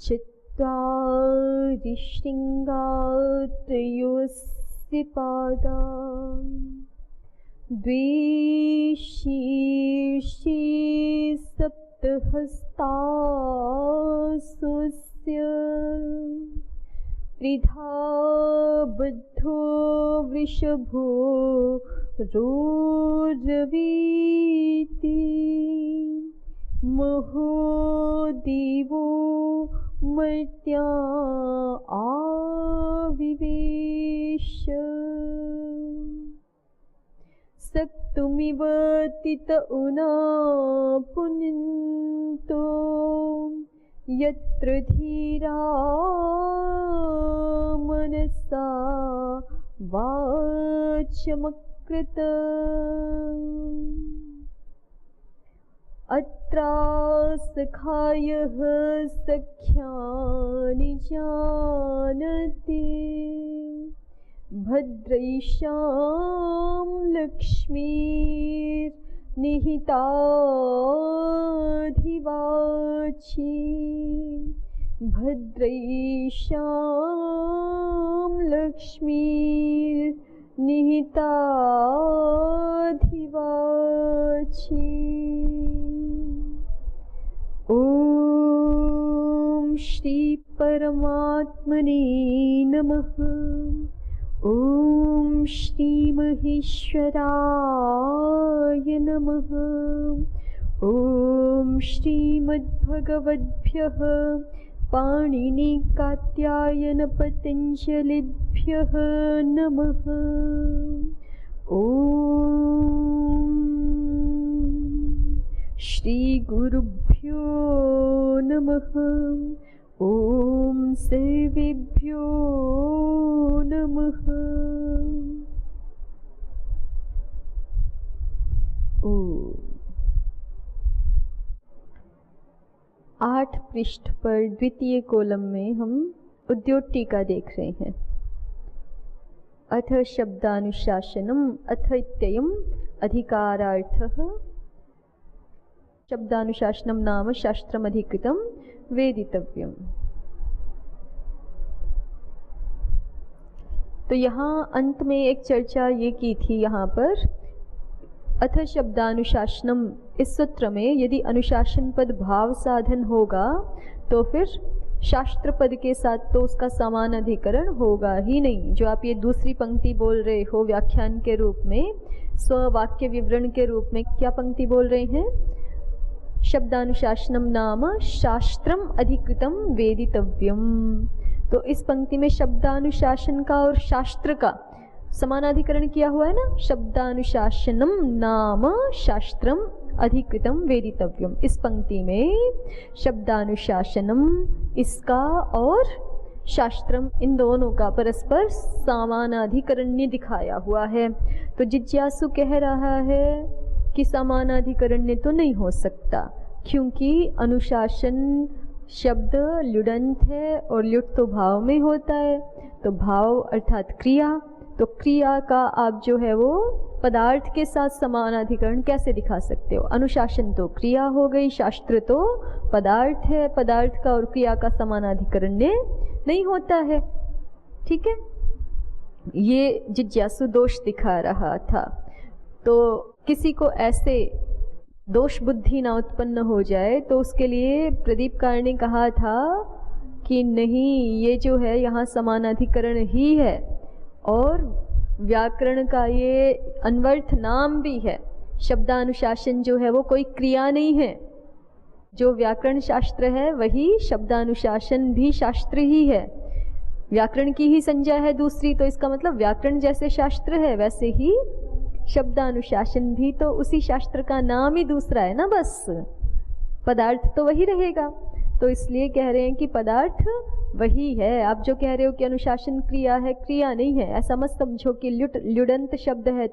चत्वारि शृङ्गात्रयोऽस्य पादा द्वे शीर्षे सप्तहस्तास्वस्य त्रिधा बद्धो वृषभो रोरवीति महोदेवो मर्त्या आविवेश सक्तुमिव तित उना पुनन्तो यत्र धीरा मनसा वाचमकृत अत्रासखायः सख्यानि जानति भद्रैषां लक्ष्मीर्निहिताधिवाची भद्रैषां लक्ष्मीर्निहिताधिवाची। ॐ श्री परमात्मने नमः। ॐ श्री महेश्वराय नमः। ॐ श्रीमद्भगवद्भ्यः पाणिनि कात्यायन पतञ्जलिभ्यः नमः। ॐ श्री गुरुभ्यो नमः। ॐ सर्वेभ्यो नमः। ओम 8 पृष्ठ पर द्वितीय कॉलम में हम उद्योग टीका देख रहे हैं। अथ शब्दानुशासनम अथ इत्ययम् अधिकारार्थः शब्दानुशासनम नाम शास्त्रमधिकृतं वेदितव्यम। तो यहाँ अंत में एक चर्चा ये की थी यहाँ पर अथ शब्दानुशासनम, इस सूत्र में यदि अनुशासन पद भाव साधन होगा तो फिर शास्त्र पद के साथ तो उसका समान अधिकरण होगा ही नहीं। जो आप ये दूसरी पंक्ति बोल रहे हो व्याख्यान के रूप में, स्ववाक्य विवरण के रूप में क्या पंक्ति बोल रहे हैं? शब्दानुशासनम नाम शास्त्रम अधिकृतम वेदितव्यम। तो इस पंक्ति में शब्दानुशासन का और शास्त्र का समानाधिकरण किया हुआ है ना। शब्दानुशासनम नाम शास्त्रम अधिकृतम वेदितव्यम। इस पंक्ति में शब्दानुशासनम इसका और शास्त्रम इन दोनों का परस्पर समानाधिकरण्य दिखाया हुआ है। तो जिज्ञासु कह रहा है कि समानाधिकरण्य तो नहीं हो सकता, क्योंकि अनुशासन शब्द ल्युडंत है और ल्युट तो भाव में होता है। तो भाव अर्थात क्रिया, तो क्रिया का आप जो है वो पदार्थ के साथ समानाधिकरण कैसे दिखा सकते हो? अनुशासन तो क्रिया हो गई, शास्त्र तो पदार्थ है, पदार्थ का और क्रिया का समानाधिकरण नहीं होता है। ठीक है, ये जिज्ञासु दोष दिखा रहा था। तो किसी को ऐसे दोष बुद्धि ना उत्पन्न हो जाए तो उसके लिए प्रदीपकार ने कहा था कि नहीं, ये जो है यहाँ समानाधिकरण ही है और व्याकरण का ये अन्वर्थ नाम भी है। शब्दानुशासन जो है वो कोई क्रिया नहीं है। जो व्याकरण शास्त्र है वही शब्दानुशासन भी शास्त्र ही है। व्याकरण की ही संज्ञा है दूसरी, तो इसका मतलब व्याकरण जैसे शास्त्र है वैसे ही शब्दानुशासन भी तो उसी शास्त्र का नाम ही दूसरा है ना, बस पदार्थ तो वही रहेगा। तो इसलिए कह रहे हैं कि पदार्थ वही है। आप जो कह रहे हो कि अनुशासन क्रिया है, क्रिया नहीं है, ऐसा मत समझो कि ल्युडंत शब्द है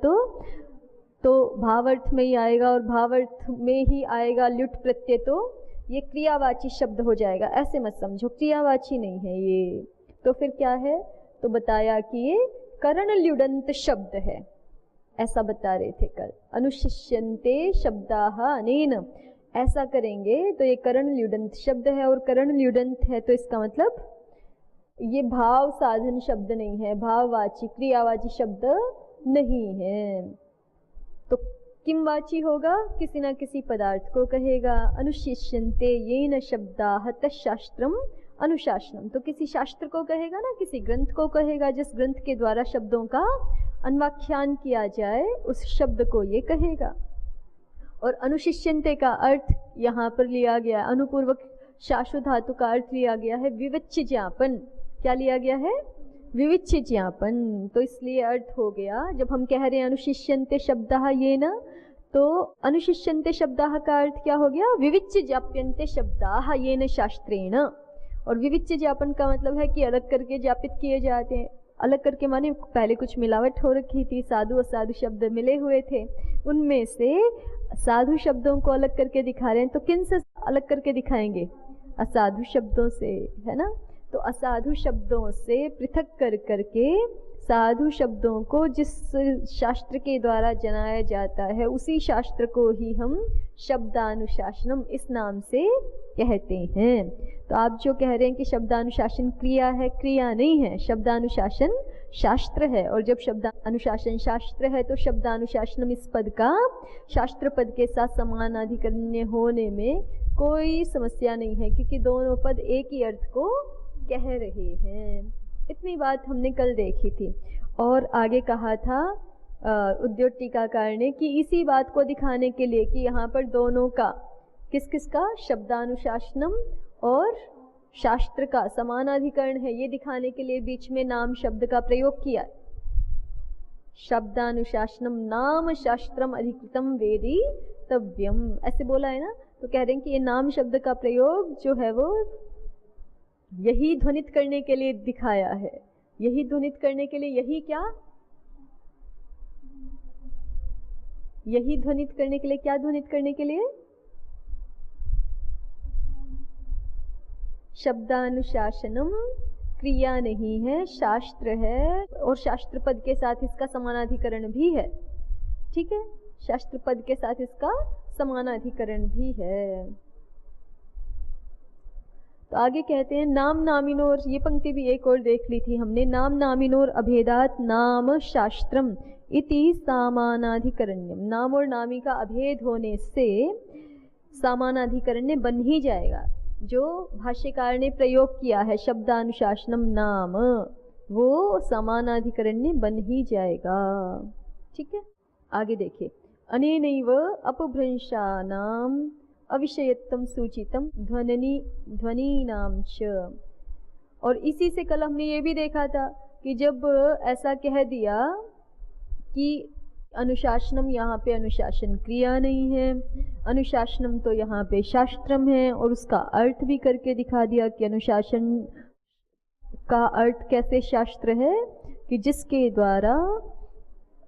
तो भावार्थ में ही आएगा और भावार्थ में ही आएगा ल्युट प्रत्यय, तो ये क्रियावाची शब्द हो जाएगा, ऐसे मत समझो। क्रियावाची नहीं है ये। तो फिर क्या है? तो बताया कि ये करण ल्युडंत शब्द है, ऐसा बता रहे थे कल। अनुशिष्यन्ते शब्दाः अनेन, ऐसा करेंगे तो ये करण ल्युडंत शब्द है, और करण ल्युडंत है तो इसका मतलब ये भाव साधन शब्द नहीं है, भाववाची क्रियावाची शब्द नहीं है। तो किमवाची होगा, किसी ना किसी पदार्थ को कहेगा। अनुशिष्यन्ते येन शब्दाः तच्छास्त्रम अनुशासनम, तो किसी शास्त्र को कहेगा ना, किसी ग्रंथ को कहेगा, जिस ग्रंथ के द्वारा शब्दों का अन्वाख्यान किया जाए उस शब्द को ये कहेगा। और अनुशिष्यन्ते का अर्थ यहाँ पर लिया गया, अनुपूर्वक शाश्व धातु का अर्थ लिया गया है विविच्य ज्ञापन। क्या लिया गया है? विविच्य ज्ञापन। तो इसलिए अर्थ हो गया, जब हम कह रहे हैं अनुशिष्यन्ते शब्दः येन, तो अनुशिष्यन्ते शब्दः का अर्थ क्या हो गया? विविच्य ज्ञाप्यन्ते शब्दाः येन शास्त्रेण। और विविच्य ज्ञापन का मतलब है कि अलग करके ज्ञापित किए जाते हैं। अलग करके माने पहले कुछ मिलावट हो रखी थी, साधु असाधु शब्द मिले हुए थे, उनमें से साधु शब्दों को अलग करके दिखा रहे हैं। तो किन से अलग करके दिखाएंगे? असाधु शब्दों से, है ना। तो असाधु शब्दों से पृथक कर करके साधु शब्दों को जिस शास्त्र के द्वारा जनाया जाता है उसी शास्त्र को ही हम शब्दानुशासनम इस नाम से कहते हैं। तो आप जो कह रहे हैं कि शब्दानुशासन क्रिया है, क्रिया नहीं है, शब्दानुशासन शास्त्र है। और जब शब्दानुशासन शास्त्र है तो शब्दानुशासनम इस पद का शास्त्र पद के साथ समानाधिकरण्य होने में कोई समस्या नहीं है, क्योंकि दोनों पद एक ही अर्थ को कह रहे हैं। इतनी बात हमने कल देखी थी। और आगे कहा था उद्योग टीकाकार ने कि इसी बात को दिखाने के लिए कि यहाँ पर दोनों का, किस किस का, शब्दानुशासनम और शास्त्र का समानाधिकरण है, ये दिखाने के लिए बीच में नाम शब्द का प्रयोग किया। शब्दानुशासनम नाम शास्त्रम अधिकृतम वेदितव्यम, ऐसे बोला है ना। तो कह रहे हैं कि ये नाम शब्द का प्रयोग जो है वो यही ध्वनित करने के लिए दिखाया है। यही ध्वनित करने के लिए, यही क्या, यही ध्वनित करने के लिए, क्या ध्वनित करने के लिए? शब्दानुशासनम क्रिया नहीं है, शास्त्र है, और शास्त्र पद के साथ इसका समानाधिकरण भी है। ठीक है, शास्त्र पद के साथ इसका समानाधिकरण भी है। तो आगे कहते हैं नाम नामिनोर, ये पंक्ति भी एक और देख ली थी हमने। नाम नामिनोर अभेदात नाम शास्त्रम इति सामानाधिकरण्यम, नाम और नामी का अभेद होने से सामानाधिकरण्य बन ही जाएगा। जो भाष्यकार ने प्रयोग किया है शब्दानुशासनम नाम, वो समानाधिकरण्य बन ही जाएगा। ठीक है, आगे देखिए। अनेनैव अपभ्रंशानाम अविषयत्वं सूचितम ध्वनीनाम च। और इसी से कल हमने ये भी देखा था कि जब ऐसा कह दिया कि अनुशासनम, यहाँ पे अनुशासन क्रिया नहीं है, अनुशासनम तो यहाँ पे शास्त्रम है, और उसका अर्थ भी करके दिखा दिया कि अनुशासन का अर्थ कैसे शास्त्र है, कि जिसके द्वारा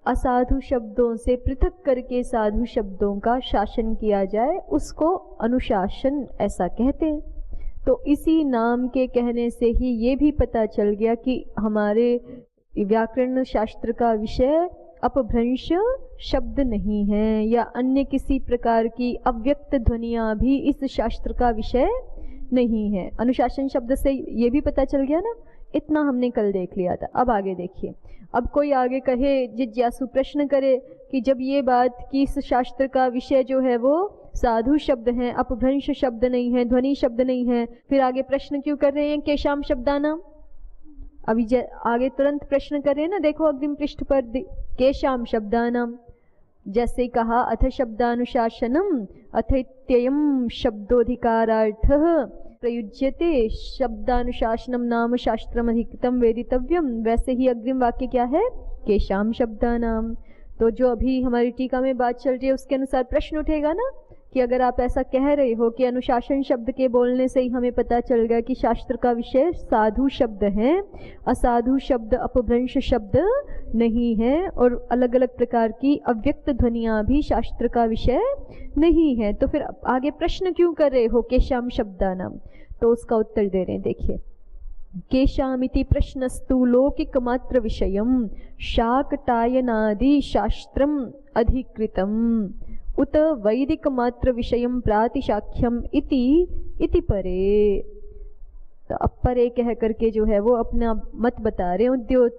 असाधु शब्दों से पृथक करके साधु शब्दों का शासन किया जाए, उसको अनुशासन ऐसा कहते हैं। तो इसी नाम के कहने से ही ये भी पता चल गया कि हमारे व्याकरण शास्त्र का विषय अपभ्रंश शब्द नहीं है, या अन्य किसी प्रकार की अव्यक्त ध्वनियाँ भी इस शास्त्र का विषय नहीं है। अनुशासन शब्द से ये भी पता चल गया ना, इतना हमने कल देख लिया था। अब आगे देखिए। अब कोई आगे कहे, जिज्ञासु प्रश्न करे कि जब ये बात कि इस शास्त्र का विषय जो है वो साधु शब्द है, अपभ्रंश शब्द नहीं है, ध्वनि शब्द नहीं है, फिर आगे प्रश्न क्यों कर रहे हैं केशाम शब्दानाम? अभी आगे तुरंत प्रश्न कर रहे हैं ना, देखो अग्रिम पृष्ठ पर, केशाम शब्दानाम। जैसे कहा अथ शब्दानुशासनम अथैत्ययम शब्दोधिकारार्थः प्रयुज्यते शब्दानुशासनम नाम शास्त्रम अधिकृतम वेदितव्यम, वैसे ही अग्रिम वाक्य क्या है? केशाम शब्दानाम। तो जो अभी हमारी टीका में बात चल रही है उसके अनुसार प्रश्न उठेगा ना कि अगर आप ऐसा कह रहे हो कि अनुशासन शब्द के बोलने से ही हमें पता चल गया कि शास्त्र का विषय साधु शब्द है, असाधु शब्द अपभ्रंश शब्द नहीं है, और अलग अलग प्रकार की अव्यक्त ध्वनियाँ भी शास्त्र का विषय नहीं है, तो फिर आगे प्रश्न क्यों कर रहे हो केशाम शब्दानाम? तो उसका उत्तर दे रहे हैं, देखिए। केशामिति प्रश्नस्तु लौकिक मात्र विषयम शाकटायनादि शास्त्रम अधिकृतम। उत वैदिक मात्र विषयम प्रातिशाख्यम इति परे। तो अब परे कह करके जो है वो अपना मत बता रहे हैं उद्योत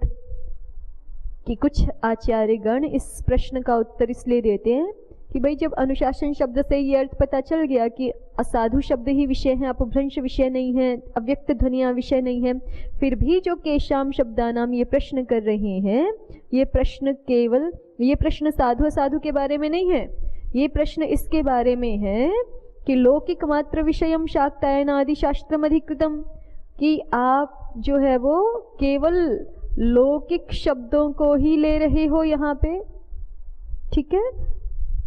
कि कुछ आचार्य गण इस प्रश्न का उत्तर इसलिए देते हैं कि भाई जब अनुशासन शब्द से ये अर्थ पता चल गया कि असाधु शब्द ही विषय है, अपभ्रंश विषय नहीं है, अव्यक्त ध्वनियां विषय नहीं है, फिर भी जो केशाम शब्दानाम ये प्रश्न कर रहे हैं, ये प्रश्न साधु असाधु के बारे में नहीं है, ये प्रश्न इसके बारे में है कि लौकिक मात्र विषयम शाक्तायन आदि शास्त्रम अधिकृतम, कि आप जो है वो केवल लौकिक शब्दों को ही ले रहे हो यहाँ पे, ठीक है।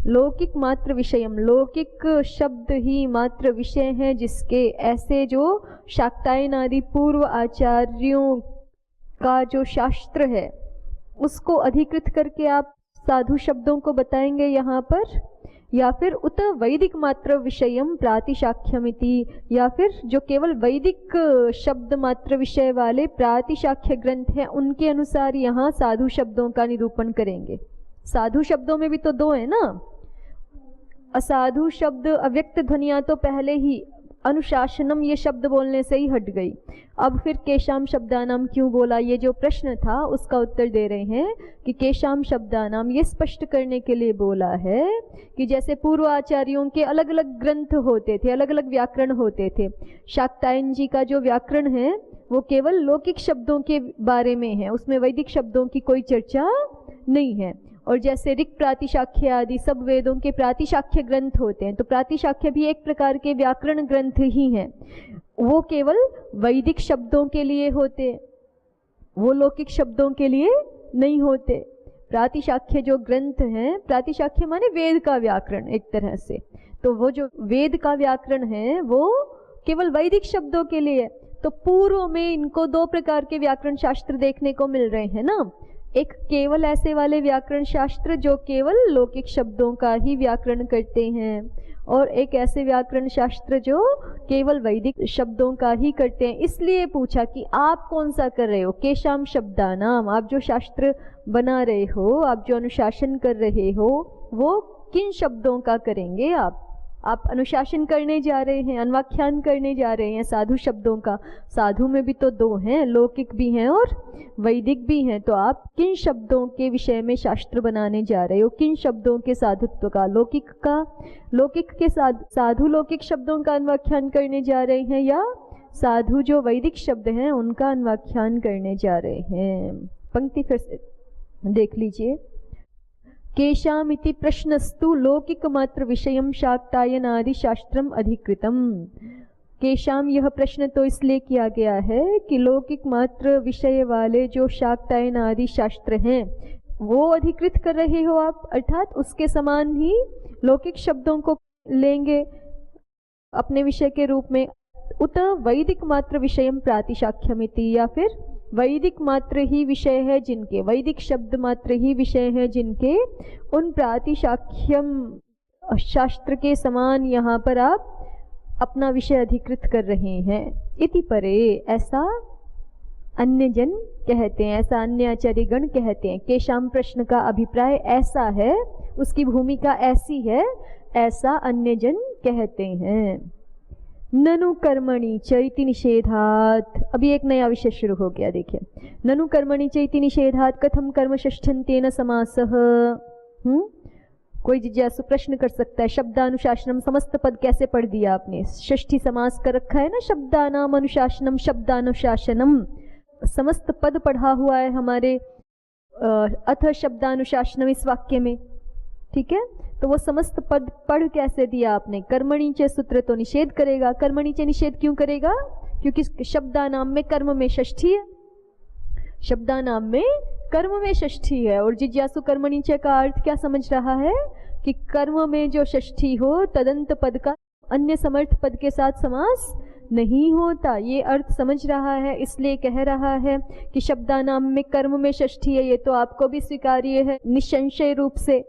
लौकिक मात्र विषयम, लौकिक शब्द ही मात्र विषय है, जिसके ऐसे जो शाक्तायन आदि पूर्व आचार्यों का जो शास्त्र है उसको अधिकृत करके आप साधु शब्दों को बताएंगे यहाँ पर, या फिर उत वैदिक मात्र विषयम प्रातिशाख्यमिति, या फिर जो केवल वैदिक शब्द मात्र विषय वाले प्रातिशाख्य ग्रंथ हैं उनके अनुसार यहाँ साधु शब्दों का निरूपण करेंगे। साधु शब्दों में भी तो दो है ना, असाधु शब्द अव्यक्त ध्वनियां तो पहले ही अनुशासनम ये शब्द बोलने से ही हट गई, अब फिर केशाम शब्दानाम क्यों बोला, ये जो प्रश्न था उसका उत्तर दे रहे हैं कि केशाम शब्दानाम ये स्पष्ट करने के लिए बोला है कि जैसे पूर्व आचार्यों के अलग अलग ग्रंथ होते थे, अलग अलग व्याकरण होते थे, शाक्तायन जी का जो व्याकरण है वो केवल लौकिक शब्दों के बारे में है, उसमें वैदिक शब्दों की कोई चर्चा नहीं है। और जैसे ऋक् प्रातिशाख्य आदि सब वेदों के प्रातिशाख्य ग्रंथ होते हैं, तो प्रातिशाख्य भी एक प्रकार के व्याकरण ग्रंथ ही हैं, वो केवल वैदिक शब्दों के लिए होते, वो लौकिक शब्दों के लिए नहीं होते। प्रातिशाख्य जो ग्रंथ हैं, प्रातिशाख्य माने वेद का व्याकरण एक तरह से, तो वो जो वेद का व्याकरण है वो केवल वैदिक शब्दों के लिए। तो पूर्व में इनको दो प्रकार के व्याकरण शास्त्र देखने को मिल रहे हैं ना, एक केवल ऐसे वाले व्याकरण शास्त्र जो केवल लौकिक शब्दों का ही व्याकरण करते हैं, और एक ऐसे व्याकरण शास्त्र जो केवल वैदिक शब्दों का ही करते हैं। इसलिए पूछा कि आप कौन सा कर रहे हो, केशाम शब्दानाम, आप जो शास्त्र बना रहे हो, आप जो अनुशासन कर रहे हो, वो किन शब्दों का करेंगे आप अनुशासन करने जा रहे हैं, अन्वाख्यान करने जा रहे हैं साधु शब्दों का। साधु में भी तो दो हैं, लौकिक भी हैं और वैदिक भी हैं, तो आप किन शब्दों के विषय में शास्त्र बनाने जा रहे हो, किन शब्दों के साधुत्व का, लौकिक के साधु लौकिक शब्दों का अन्वाख्यान करने जा रहे हैं, या साधु जो वैदिक शब्द हैं उनका अन्वाख्यान करने जा रहे हैं। पंक्ति फिर से देख लीजिए। केशामिति प्रश्नस्तु लौकिक मात्र विषयम शाक्तायन आदि शास्त्रम अधिकृतम। केशाम यह प्रश्न तो इसलिए किया गया है कि लौकिक मात्र विषय वाले जो शाक्तायन आदि शास्त्र हैं वो अधिकृत कर रहे हो आप, अर्थात उसके समान ही लौकिक शब्दों को लेंगे अपने विषय के रूप में। उत वैदिक मात्र विषयम प्रातिशाख्यमिति, या फिर वैदिक मात्र ही विषय है जिनके, वैदिक शब्द मात्र ही विषय है जिनके, उन प्रातिशाख्यम शास्त्र के समान यहाँ पर आप अपना विषय अधिकृत कर रहे हैं। इति परे, ऐसा अन्य जन कहते हैं, ऐसा अन्य आचार्यगण कहते हैं। केशाम प्रश्न का अभिप्राय ऐसा है, उसकी भूमिका ऐसी है, ऐसा अन्य जन कहते हैं। ननु कर्मणि चैति निषेधात्, अभी एक नया विषय शुरू हो गया, देखिए। ननु कर्मणि चैति निषेधात् कथम कर्म षष्ठ्यन्तेन समासः। कोई जिज्ञासु प्रश्न कर सकता है, शब्दानुशासनम समस्त पद कैसे पढ़ दिया आपने, षष्ठी समास कर रखा है ना, शब्दानाम अनुशासनम शब्दानुशासनम, समस्त पद पढ़ा हुआ है हमारे अथ शब्दानुशासनम इस वाक्य में, ठीक है। तो वो समस्त पद पढ़ कैसे दिया आपने, कर्मणि च सूत्र तो निषेध करेगा, कर्मणि च निषेध क्यों करेगा, क्योंकि शब्दानाम में कर्म में षष्ठी है, शब्दानाम में कर्म में षष्ठी है। और जिज्ञासु कर्मणि च का अर्थ क्या समझ रहा है कि कर्म में जो षष्ठी हो तदंत पद का अन्य समर्थ पद के साथ समास नहीं होता, ये अर्थ समझ रहा है, इसलिए कह रहा है कि शब्दानाम में कर्म में षष्ठी है, ये तो आपको भी स्वीकार्य है निसंशय रूप से,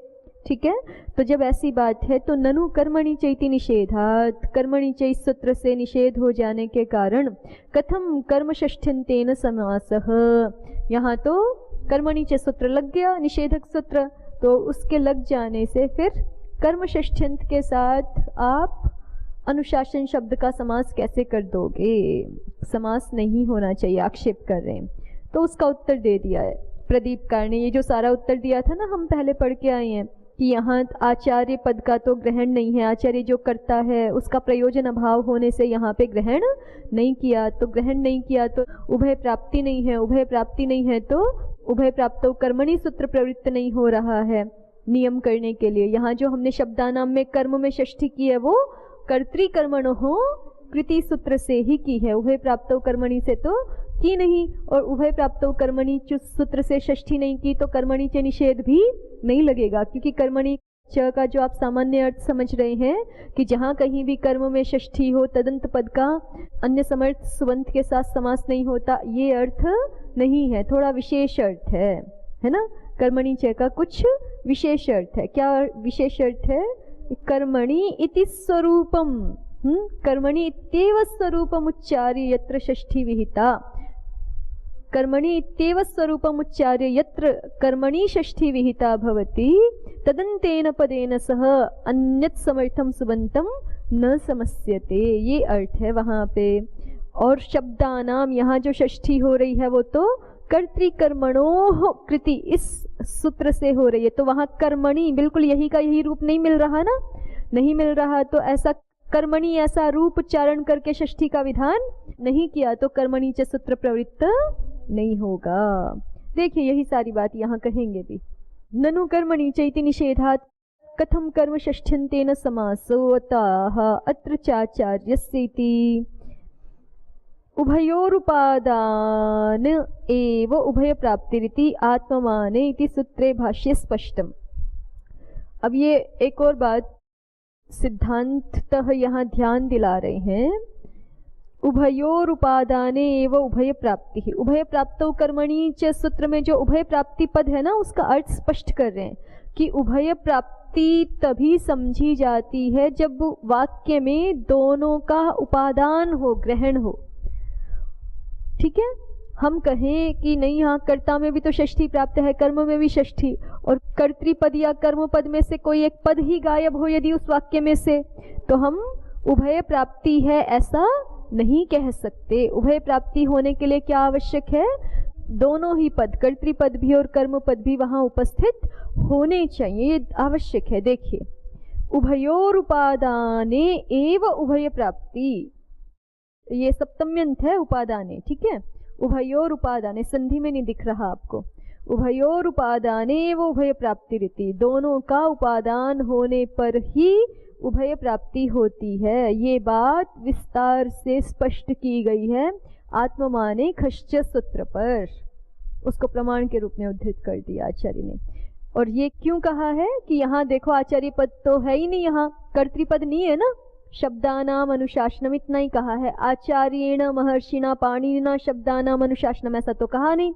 ठीक है। तो जब ऐसी बात है तो ननु कर्मणि चैति निषेधात्, कर्मणि चै सूत्र से निषेध हो जाने के कारण कथम कर्म षष्ठ्यन्तेन समासः, यहाँ तो कर्मणि च सूत्र लग गया, निषेधक सूत्र, तो उसके लग जाने से फिर कर्म षष्ठ्यंत के साथ आप अनुशासन शब्द का समास कैसे कर दोगे, समास नहीं होना चाहिए, आक्षेप कर रहे हैं। तो उसका उत्तर दे दिया है प्रदीपकार ने। ये जो सारा उत्तर दिया था ना, हम पहले पढ़ के आए हैं कि यहाँ आचार्य पद का तो ग्रहण नहीं है, आचार्य जो करता है उसका प्रयोजन अभाव होने से यहाँ पे ग्रहण नहीं किया, तो ग्रहण नहीं किया तो उभय प्राप्ति नहीं है, उभय प्राप्ति नहीं है तो उभय प्राप्तो कर्मणि सूत्र प्रवृत्त नहीं हो रहा है नियम करने के लिए। यहाँ जो हमने शब्दानाम में कर्म में षष्ठी की है वो कर्तृकर्मणोः कृति सूत्र से ही की है, उभय प्राप्तो कर्मणि से तो की नहीं। और उभय प्राप्तो कर्मणि सूत्र से षष्ठी नहीं की तो कर्मणि च निषेध भी नहीं लगेगा, क्योंकि कर्मणि च का जो आप सामान्य अर्थ समझ रहे हैं कि जहाँ कहीं भी कर्म में षष्ठी हो तदंत पद का अन्य समर्थ सुबंत के साथ समास नहीं होता, ये अर्थ नहीं है, थोड़ा विशेष अर्थ है ना। कर्मणि च का कुछ विशेष अर्थ है। क्या विशेष अर्थ है? कर्मणि इति स्वरूपम, कर्मणि इत्येव स्वरूपम उच्चार्य यत्र षष्ठी विहिता, कर्मणि इत्येव स्वरूपम उच्चार्य यत्र कर्मणि षष्ठी विहिता भवति तदन्तेन पदेन सह अन्यत् समर्थम सुबंतम न समस्यते, ये अर्थ है वहाँ पे। और शब्दानाम यहाँ जो षष्ठी हो रही है वो तो कर्तृकर्मणोः कृति इस सूत्र से हो रही है, तो वहाँ कर्मणि बिल्कुल यही का यही रूप नहीं मिल रहा ना, नहीं मिल रहा। तो ऐसा कर्मणि ऐसा रूप उच्चारण करके षष्ठी का विधान नहीं किया तो कर्मणि च सूत्र प्रवृत्त नहीं होगा। देखिए यही सारी बात यहाँ कहेंगे भी। ननु कर्मणि च इति निषेधात् कथम कर्म षष्ठ्यन्तेन समासो अतः अत्र चाचार्यस्य इति उभयोरुपादान एव उभय प्राप्तिरिति आत्ममाने इति सूत्रे भाष्ये स्पष्टम। अब ये एक और बात सिद्धांततः यहाँ ध्यान दिला रहे हैं। उभयोरुपादाने एव उभय प्राप्ति, उभय प्राप्तो कर्मणि च सूत्र में जो उभय प्राप्ति पद है ना, उसका अर्थ स्पष्ट कर रहे हैं कि उभय प्राप्ति तभी समझी जाती है जब वाक्य में दोनों का उपादान हो, ग्रहण हो। ठीक है, हम कहें कि नहीं यहाँ कर्ता में भी तो षष्ठी प्राप्त है, कर्म में भी षष्ठी, और कर्तृपद या कर्म पद में से कोई एक पद ही गायब हो यदि उस वाक्य में से, तो हम उभय प्राप्ति है ऐसा नहीं कह सकते। उभय प्राप्ति होने के लिए क्या आवश्यक है? दोनों ही पद, कर्तृपद भी और कर्म पद भी वहां उपस्थित होने चाहिए, ये आवश्यक है। देखिए उभयोरुपादाने एव उभय प्राप्ति, ये सप्तम्यंत है उपादाने, ठीक है। उभयोर उपादाने संधि में नहीं दिख रहा आपको, उभयोर उपादाने वो उभय प्राप्ति रीति, दोनों का उपादान होने पर ही उभय प्राप्ति होती है। ये बात विस्तार से स्पष्ट की गई है आत्ममाने खश्च सूत्र पर, उसको प्रमाण के रूप में उद्धृत कर दिया आचार्य ने। और ये क्यों कहा है कि यहाँ देखो आचार्य पद तो है ही नहीं, यहाँ कर्तृपद नहीं है ना, शब्दानाम अनुशासनम इतना ही कहा है। आचार्येण महर्षिणा पाणिनिना शब्दानाम अनुशासनम ऐसा तो कहा नहीं,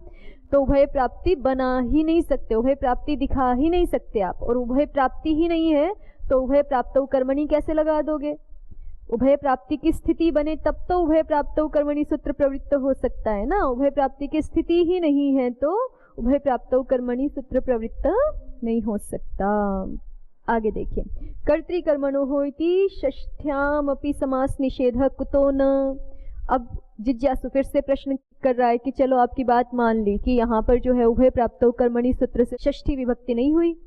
तो उभय प्राप्ति बना ही नहीं सकते, उभय प्राप्ति दिखा ही नहीं सकते आप। और उभय प्राप्ति ही नहीं है तो उभय प्राप्तो कर्मणि कैसे लगा दोगे? उभय प्राप्ति की स्थिति बने तब तो उभय प्राप्तो कर्मणि सूत्र प्रवृत्त हो सकता है ना। उभय प्राप्ति की स्थिति ही नहीं है तो उभय प्राप्तो कर्मणि सूत्र प्रवृत्त नहीं हो सकता। आगे देखिए, कर्तृकर्मणोः इति षष्ठ्यामपि समास निषेधः कुतो न। अब जिज्ञासु फिर से प्रश्न कर रहा है कि चलो आपकी बात मान ली कि यहाँ पर जो है उभय प्राप्तो कर्मणि सूत्र से षष्ठी विभक्ति नहीं हुई,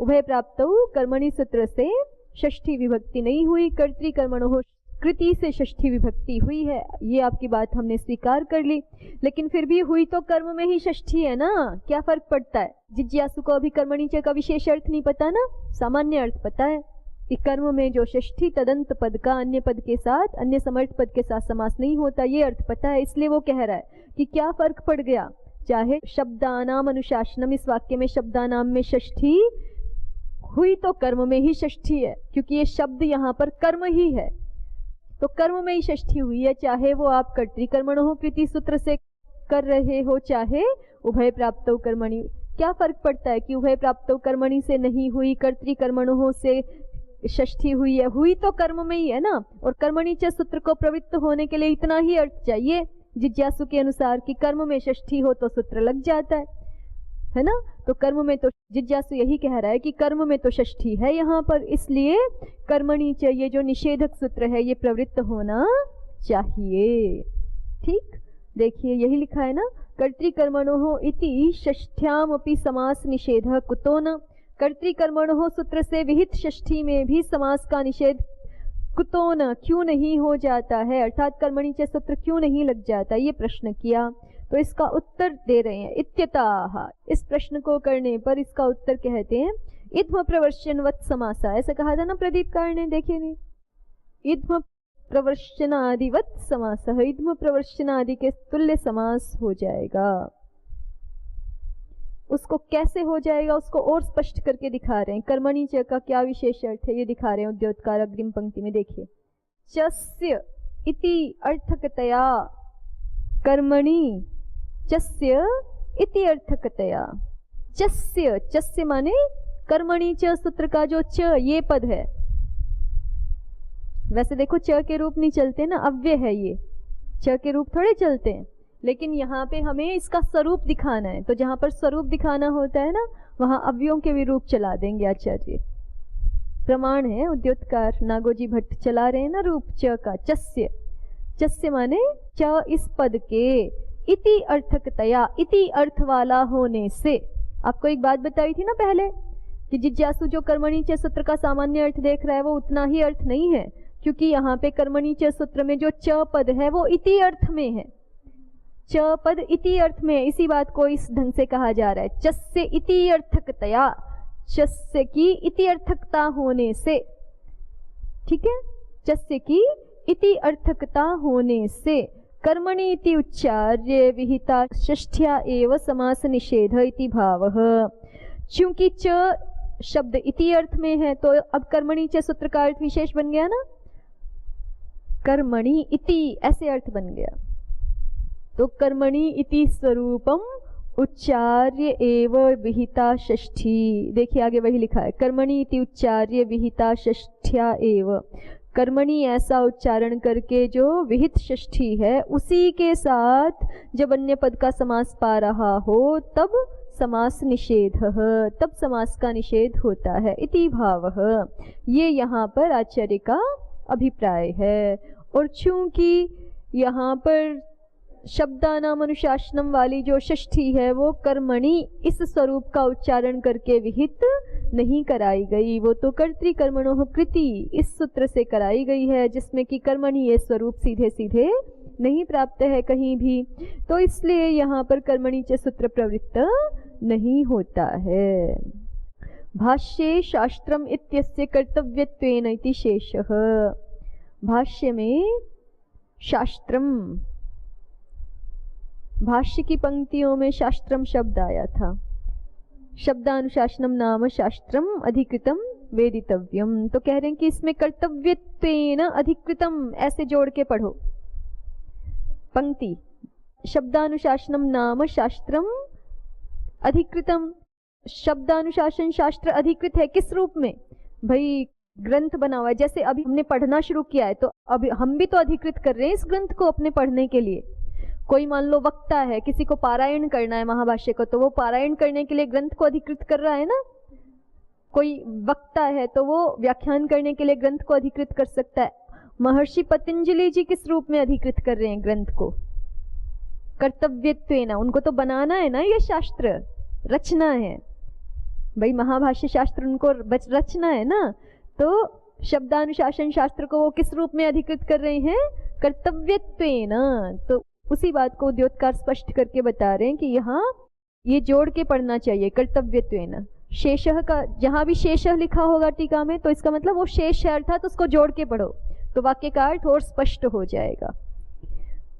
उभय प्राप्तो कर्मणि सूत्र से षष्ठी विभक्ति नहीं हुई, कर्तृकर्मणोः कृति से षष्ठी विभक्ति हुई है, ये आपकी बात हमने स्वीकार कर ली। लेकिन फिर भी हुई तो कर्म में ही षष्ठी है ना, क्या फर्क पड़ता है? जिज्ञासु को अभी कर्मणि च का विशेष अर्थ नहीं पता ना, सामान्य अर्थ पता है कि कर्म में जो षष्ठी तदंत पद का अन्य पद के साथ, अन्य समर्थ पद के साथ समास नहीं होता, ये अर्थ पता है। इसलिए वो कह रहा है कि क्या फर्क पड़ गया, चाहे शब्दानाम अनुशासनम, इस वाक्य में शब्दानाम में षष्ठी हुई तो कर्म में ही षष्ठी है, क्योंकि ये शब्द यहाँ पर कर्म ही है, तो कर्म में ही षष्ठी हुई है। चाहे वो आप कर्तृकर्मणोः कृति सूत्र से कर रहे हो, चाहे उभय प्राप्तो कर्मणि, क्या फर्क पड़ता है कि उभय प्राप्तो कर्मणि से नहीं हुई, कर्तृकर्मणोः से षष्ठी हुई है, हुई तो कर्म में ही है ना। और कर्मणि च सूत्र को प्रवृत्त होने के लिए इतना ही अर्थ चाहिए जिज्ञासु के अनुसार कि कर्म में षष्ठी हो तो सूत्र लग जाता है ना। तो कर्म में तो जिज्ञासु यही कह रहा है कि कर्म में तो षष्ठी है यहाँ पर, इसलिए कर्मणि च ये जो निषेधक सूत्र है ये प्रवृत्त होना चाहिए। ठीक, देखिए यही लिखा है ना, कर्तृकर्मणोः इति षष्ठ्यामपि समास निषेधः कुतो न। कर्तृकर्मणोः सूत्र से विहित षष्ठी में भी समास का निषेध कुतो न, क्यों नहीं हो जाता है, अर्थात कर्मणि च सूत्र क्यों नहीं लग जाता, ये प्रश्न किया। तो इसका उत्तर दे रहे हैं इत्यताः। इस प्रश्न को करने पर इसका उत्तर कहते हैं इध्म प्रवर्षनवत् समासा। ऐसा कहा था ना प्रदीपकार ने, देखिए नहीं, इध्म प्रवर्षनादिवत् समासः, इध्म प्रवर्षनादि के तुल्य समास हो जाएगा। उसको कैसे हो जाएगा उसको और स्पष्ट करके दिखा रहे हैं। कर्मणि च का क्या विशेष अर्थ है ये दिखा रहे हैं उद्योतकार अग्रिम पंक्ति में। देखिए, चस्य इति अर्थकतया कर्मणि चस्य इति अर्थकतया। चस्य, चस्य माने कर्मणि च सूत्र का जो च ये पद है, वैसे देखो च के रूप नहीं चलते ना, अव्यय है ये, च के रूप थोड़े चलते हैं, लेकिन यहाँ पे हमें इसका स्वरूप दिखाना है। तो जहां पर स्वरूप दिखाना होता है ना, वहां अव्ययों के विरूप चला देंगे आचार्य। प्रमाण है उद्योतकार नागोजी भट्ट चला रहे हैं ना रूप च का, चस्य। चस्य माने च इस पद के, इति अर्थकतया, इति अर्थ वाला होने से। आपको एक बात बताई थी ना पहले कि जिज्ञासु जो कर्मणि च सूत्र का सामान्य अर्थ देख रहा है वो उतना ही अर्थ नहीं है, क्योंकि यहाँ पे कर्मणि च सूत्र में जो च पद है वो इति अर्थ में है। च पद इति अर्थ में, इसी बात को इस ढंग से कहा जा रहा है, चस्य इति अर्थकतया, चस्य की इति अर्थकता होने से। ठीक है, चस्य की इति अर्थकता होने से कर्मणि इति उच्चार्य विहिता षष्ठ्या एव समास निषेध इति भावः। चूंकि च शब्द इति अर्थ में है तो अब कर्मणि च सूत्र का अर्थ विशेष बन गया ना, कर्मणि इति ऐसे अर्थ बन गया। तो कर्मणि इति स्वरूपम उच्चार्य एव विहिता षष्ठी। देखिए आगे वही लिखा है, कर्मणि इति उच्चार्य विहिता षष्ठ्या एव। कर्मणि ऐसा उच्चारण करके जो विहित षष्ठी है उसी के साथ जब अन्य पद का समास पा रहा हो तब समास निषेध, तब समास का निषेध होता है। इति भावः, ये यहाँ पर आचार्य का अभिप्राय है। और चूंकि यहाँ पर शब्दानाम अनुशासनम वाली जो षष्ठी है वो कर्मणि इस स्वरूप का उच्चारण करके विहित नहीं कराई गई, वो तो कर्तृकर्मणोः कृति इस सूत्र से कराई गई है, जिसमें कि कर्मणि ये स्वरूप सीधे सीधे नहीं प्राप्त है कहीं भी। तो इसलिए यहाँ पर कर्मणि च सूत्र प्रवृत्त नहीं होता है। भाष्ये शास्त्रम इत्यस्य कर्तव्यत्वेन इति शेषः। भाष्य में शास्त्रम, भाष्य की पंक्तियों में शास्त्रम शब्द आया था। शब्दानुशासनम नाम शास्त्रम अधिकृतम वेदितव्यम। तो कह रहे हैं कि इसमें कर्तव्यत्वेन अधिकृतम ऐसे जोड़ के पढ़ो पंक्ति। शब्दानुशासनम नाम शास्त्रम अधिकृतम। शब्दानुशासन शास्त्र अधिकृत है किस रूप में? भाई ग्रंथ बना हुआ है, जैसे अभी हमने पढ़ना शुरू किया है तो अभी हम भी तो अधिकृत कर रहे हैं इस ग्रंथ को अपने पढ़ने के लिए। कोई मान लो वक्ता है, किसी को पारायण करना है महाभाष्य को, तो वो पारायण करने के लिए ग्रंथ को अधिकृत कर रहा है ना। कोई वक्ता है तो वो व्याख्यान करने के लिए ग्रंथ को अधिकृत कर सकता है। महर्षि पतंजलि जी किस रूप में अधिकृत कर रहे हैं ग्रंथ को? कर्तव्यत्वेन। उनको तो बनाना है ना, ये शास्त्र रचना है भाई, महाभाष्य शास्त्र उनको रचना है ना। तो शब्दानुशासन शास्त्र को वो किस रूप में अधिकृत कर रहे हैं? कर्तव्यत्वेन। तो उसी बात को उद्योतकार स्पष्ट करके बता रहे हैं कि यहाँ ये जोड़ के पढ़ना चाहिए कर्तव्यत्वेन। शेषः का जहां भी शेषः लिखा होगा टीका में तो इसका मतलब वो शेष है, अर्थात उसको जोड़ के पढ़ो तो वाक्य का अर्थ और स्पष्ट हो जाएगा।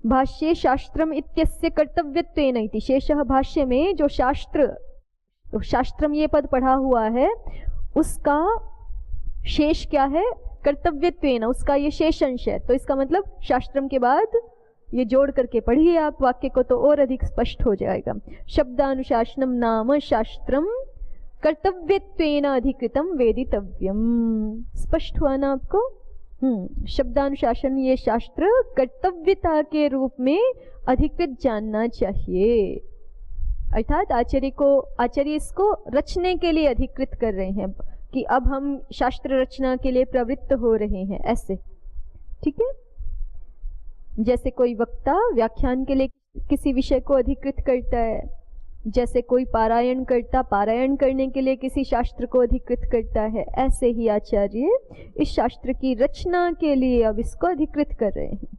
भाष्ये शास्त्रम इत्यस्य कर्तव्यत्वेन इति शेषः। भाष्य में जो शास्त्र, तो शास्त्रम ये पद पढ़ा हुआ है उसका शेष क्या है? कर्तव्यत्वेन, उसका ये शेष अंश है। तो इसका मतलब शास्त्रम के बाद ये जोड़ करके पढ़िए आप वाक्य को तो और अधिक स्पष्ट हो जाएगा। शब्दानुशासनम नाम शास्त्रम कर्तव्यत्वेन अधिकृतम वेदितव्यम। स्पष्ट हुआ ना आपको? शब्दानुशासन ये शास्त्र कर्तव्यता के रूप में अधिकृत जानना चाहिए। अर्थात आचार्य इसको रचने के लिए अधिकृत कर रहे हैं कि अब हम शास्त्र रचना के लिए प्रवृत्त हो रहे हैं, ऐसे। ठीक है, जैसे कोई वक्ता व्याख्यान के लिए किसी विषय को अधिकृत करता है, जैसे कोई पारायण करता पारायण करने के लिए किसी शास्त्र को अधिकृत करता है, ऐसे ही आचार्य इस शास्त्र की रचना के लिए अब इसको अधिकृत कर रहे हैं।